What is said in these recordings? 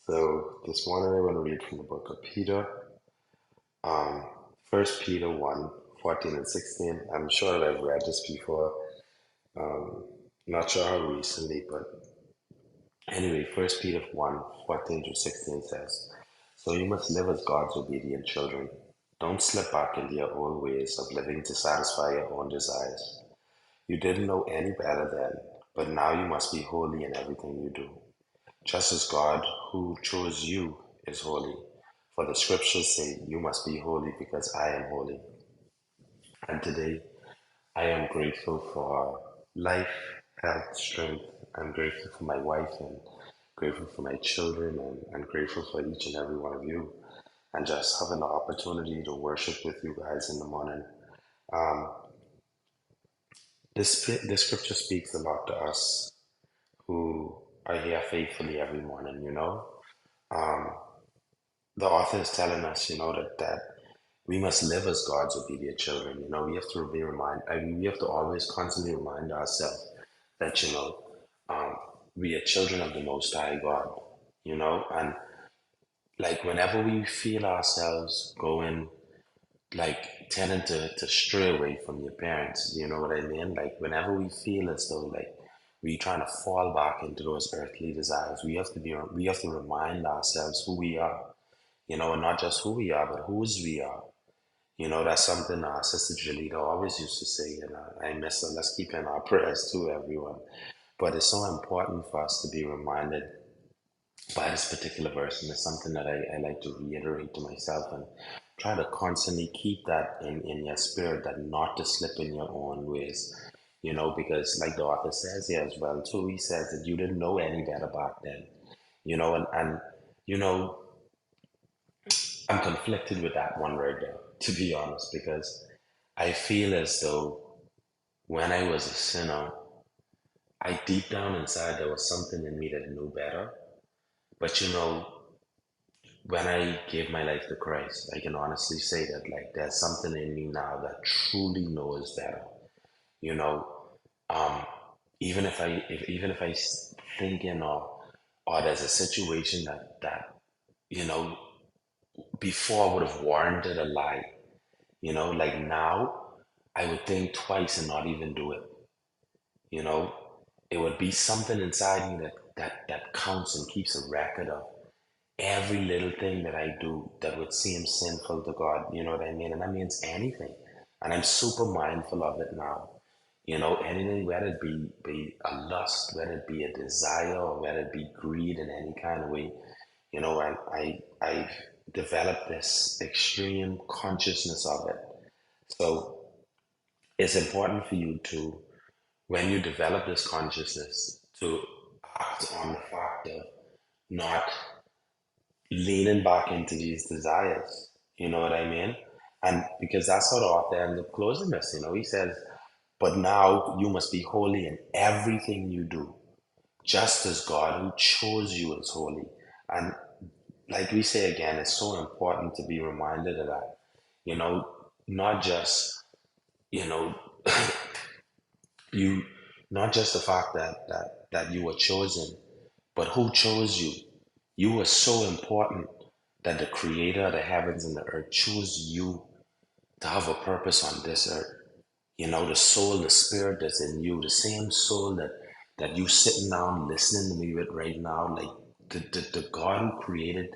So this morning I want to read from the book of Peter, um, 1 Peter 1:14 and 16. I'm sure that I've read this before. Um, Not sure how recently, but anyway, 1 Peter 1:14 to 16 says, "So you must live as God's obedient children. Don't slip back into your old ways of living to satisfy your own desires. You didn't know any better then, but now you must be holy in everything you do. Just as God who chose you is holy. For the scriptures say, you must be holy because I am holy." And today, I am grateful for life, health, strength. I'm grateful for my wife and grateful for my children and grateful for each and every one of you. And just having the opportunity to worship with you guys in the morning. Um, this scripture speaks a lot to us who are here faithfully every morning, you know. Um, the author is telling us, that we must live as God's obedient children. We have to we have to always constantly remind ourselves that, um, we are children of the Most High God, and like whenever we feel ourselves going, like tending to stray away from your parents, you know what I mean? Like whenever we feel as though like we trying to fall back into those earthly desires, we have to remind ourselves who we are, and not just who we are, but whose we are. That's something our sister Jalita always used to say, and I miss her. Let's keep in our prayers too, everyone. But it's so important for us to be reminded by this particular verse, and it's something that I like to reiterate to myself and try to constantly keep that in your spirit, that not to slip in your own ways, because like the author says here as well, too, he says that you didn't know any better back then, and you know, I'm conflicted with that one right there, to be honest, because I feel as though when I was a sinner, I deep down inside there was something in me that knew better. But when I gave my life to Christ, I can honestly say that like there's something in me now that truly knows better. You know, um, even if thinking or there's a situation that you know before would have warranted a lie. Like now I would think twice and not even do it. You know, it would be something inside me that counts and keeps a record of every little thing that I do that would seem sinful to God. You know what I mean? And that means anything. And I'm super mindful of it now. Anything, whether it be a lust, whether it be a desire, or whether it be greed in any kind of way, I've developed this extreme consciousness of it. So it's important for you to, when you develop this consciousness, to act on the fact of not leaning back into these desires. You know what I mean? And because that's how the author ends up closing this, he says, "But now you must be holy in everything you do, just as God who chose you is holy." And like we say again, it's so important to be reminded of that. You know, not just, you know, you not just the fact that you were chosen, but who chose you. You were so important that the creator of the heavens and the earth chose you to have a purpose on this earth. The soul, the spirit that's in you, the same soul that you sitting down listening to me with right now, like the God who created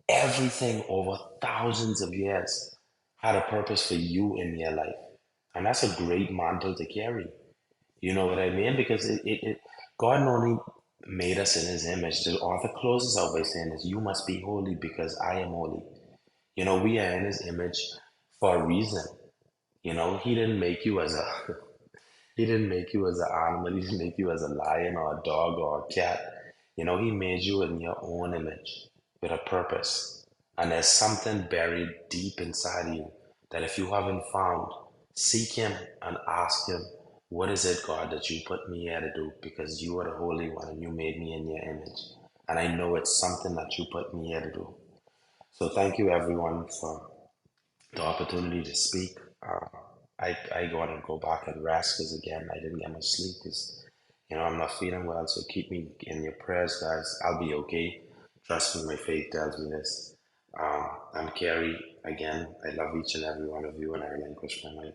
everything over thousands of years had a purpose for you in your life. And that's a great mantle to carry. You know what I mean? Because God not only made us in his image, the author closes out by saying this, "You must be holy because I am holy." We are in his image for a reason. He didn't make you as a he didn't make you as an animal, he didn't make you as a lion or a dog or a cat. He made you in your own image with a purpose. And there's something buried deep inside you that if you haven't found, seek him and ask him, "What is it, God, that you put me here to do? Because you are the Holy One and you made me in your image. And I know it's something that you put me here to do." So thank you everyone for the opportunity to speak. I want to go back and rest because again, I didn't get much sleep because, I'm not feeling well. So keep me in your prayers, guys. I'll be okay. Trust me, my faith tells me this. I'm Carrie again. I love each and every one of you, and I relinquish my mic.